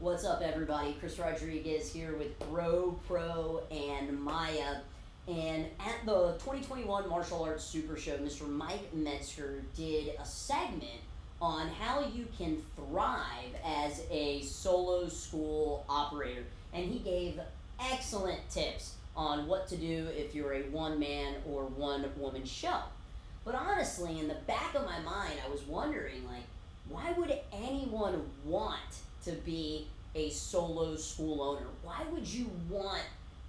What's up, everybody? Chris Rodriguez here with Bro, Pro, and Maya. And at the 2021 Martial Arts Super Show, Mr. Mike Metzger did a segment on how you can thrive as a solo school operator. And he gave excellent tips on what to do if you're a one-man or one-woman show. But honestly, in the back of my mind, I was wondering, why would anyone want to be a solo school owner? Why would you want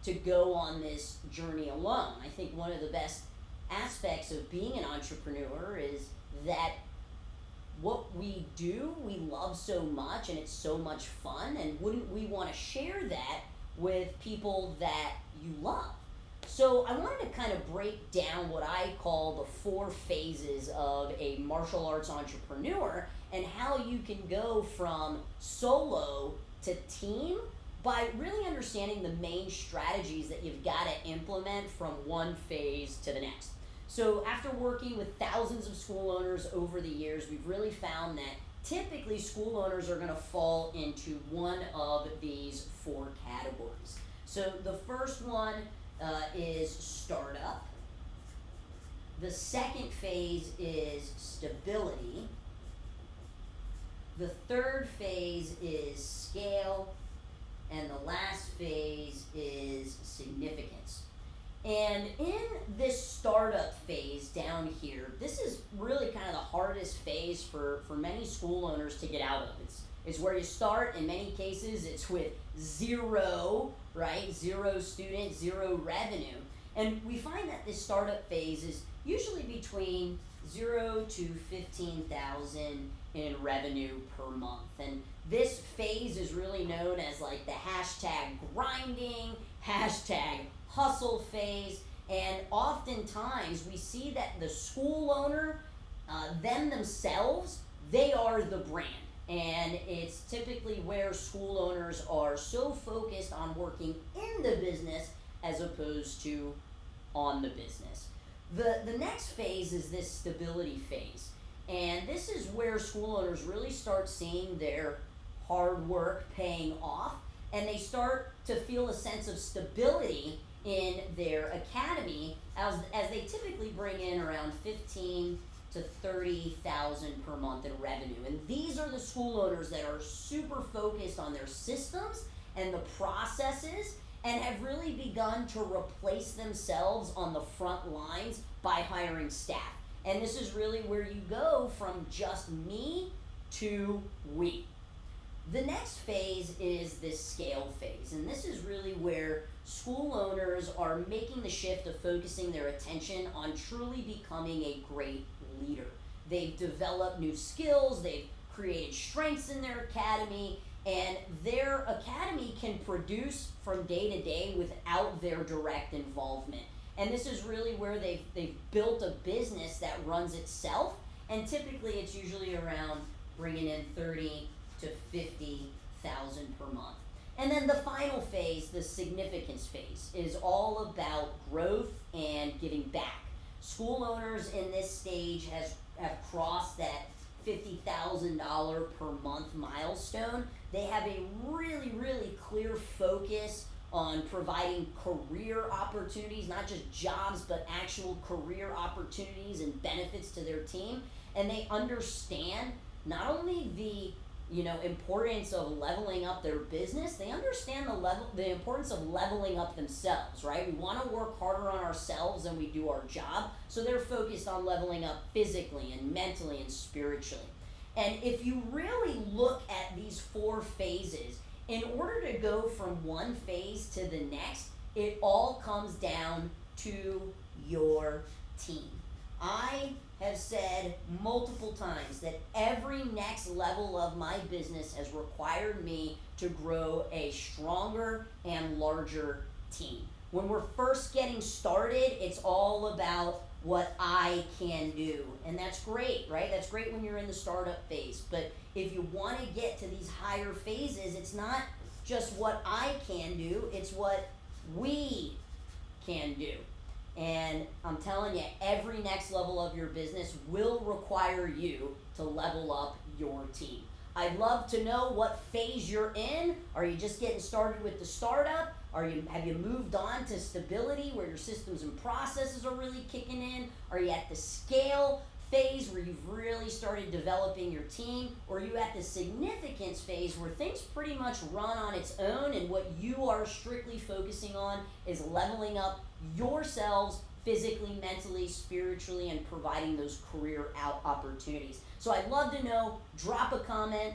to go on this journey alone? I think one of the best aspects of being an entrepreneur is that what we do, we love so much and it's so much fun, and wouldn't we want to share that with people that you love? So I wanted to kind of break down what I call the 4 phases of a martial arts entrepreneur and how you can go from solo to team by really understanding the main strategies that you've got to implement from one phase to the next. So after working with thousands of school owners over the years, we've really found that typically school owners are going to fall into one of these 4 categories. So the first one is startup. The second phase is stability. The third phase is scale. And the last phase is significance. And in this startup phase down here, this is really kind of the hardest phase for many school owners to get out of. It's where you start. In many cases, it's with zero, right? 0 students, 0 revenue. And we find that this startup phase is usually between 0 to 15,000 in revenue per month. And this phase is really known as like the hashtag grinding, hashtag hustle phase. And oftentimes we see that the school owner, themselves, they are the brand. And it's typically where school owners are so focused on working in the business as opposed to on the business. The next phase is this stability phase. And this is where school owners really start seeing their hard work paying off, and they start to feel a sense of stability in their academy as they typically bring in around 15 to 30,000 per month in revenue. And these are the school owners that are super focused on their systems and the processes and have really begun to replace themselves on the front lines by hiring staff. And this is really where you go from just me to we. The next phase is this scale phase, and this is really where school owners are making the shift of focusing their attention on truly becoming a great leader. They've developed new skills, they've created strengths in their academy, and their academy can produce from day to day without their direct involvement. And this is really where they've built a business that runs itself, and typically it's usually around bringing in 30 to 50,000 per month. And then the final phase, the significance phase, is all about growth and giving back. School owners in this stage have crossed that $50,000 per month milestone. They have a really, really clear focus on providing career opportunities, not just jobs, but actual career opportunities and benefits to their team. And they understand not only the importance of leveling up their business, they understand the importance of leveling up themselves, right? We want to work harder on ourselves than we do our job, so they're focused on leveling up physically and mentally and spiritually. And if you really look at these 4 phases, in order to go from one phase to the next, it all comes down to your team. I have said multiple times that every next level of my business has required me to grow a stronger and larger team. When we're first getting started, it's all about what I can do. And that's great, right? That's great when you're in the startup phase. But if you want to get to these higher phases, it's not just what I can do, it's what we can do. And I'm telling you, every next level of your business will require you to level up your team. I'd love to know what phase you're in. Are you just getting started with the startup? Have you moved on to stability where your systems and processes are really kicking in? Are you at the scale phase where you've really started developing your team? Or are you at the significance phase where things pretty much run on its own and what you are strictly focusing on is leveling up yourselves physically, mentally, spiritually, and providing those career out opportunities? So I'd love to know. Drop a comment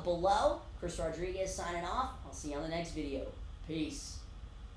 below. Chris Rodriguez signing off. I'll see you on the next video. Peace.